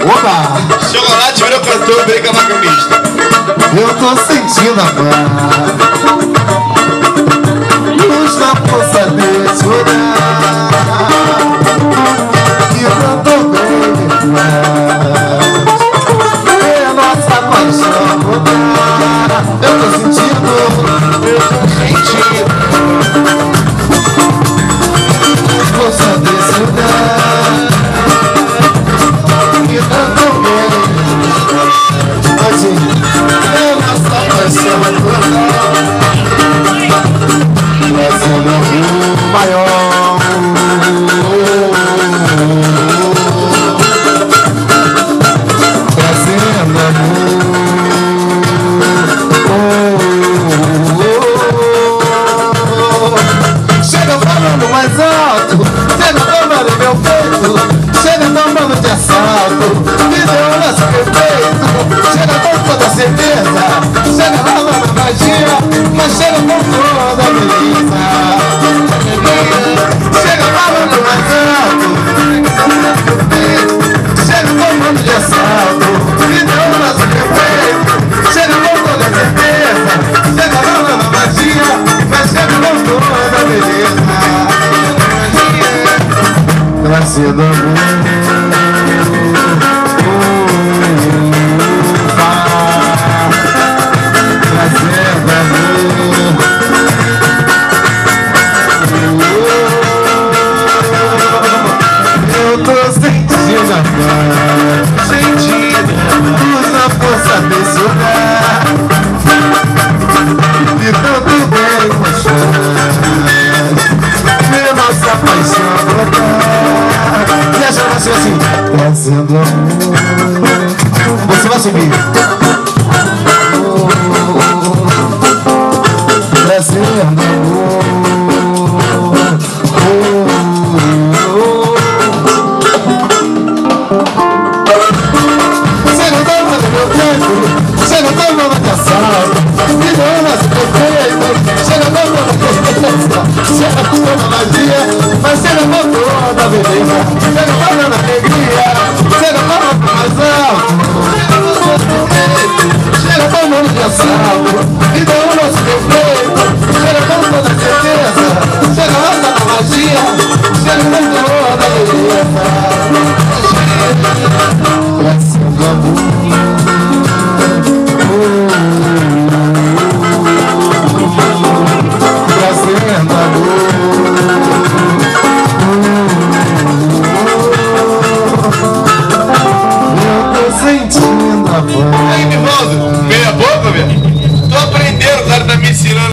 Oba! Chocolate virou cantor, bem cavaquinista. Eu tô sentindo a paz, luz na força desse olhar, que tanto bem me faz. É a nossa paixão mudar. Eu tô sentindo, força desse olhar, que tanto bem me faz. É a nossa paixão mudar, trazendo um maior. Trazendo amor. Chega falando mais alto, chega tomando meu peito, chega tomando de assalto, me deu um lance perfeito. Chega com toda certeza, chega falando magia, mas chega com toda beleza. Chega falando mais alto, chega tomando de assalto, me deu um lance perfeito. Chega com toda certeza, chega falando magia, mas chega com toda beleza. Trazendo amor. Eu tô sentindo a paz, sentindo luz na força desse olhar, e tanto bem com chance, ver nossa paixão brotar. E a gente vai ser assim, trazendo amor. Você vai subir. Trazendo amor. Chega tomando meu tempo, chega tomando de assalto, me deu um lance perfeito. Chega tomando certeza, chega tomando magia, mas chega com toda a beleza. Chega tomando alegria, chega tomando mais alto, chega tomando de assalto, me deu um lance perfeito. Chega com toda a certeza, chega lá na magia, chega com toda a beleza. Trazendo amor. Trazendo amor. Eu tô sentindo a voz. Aí, Nivaldo, meia boca, velho.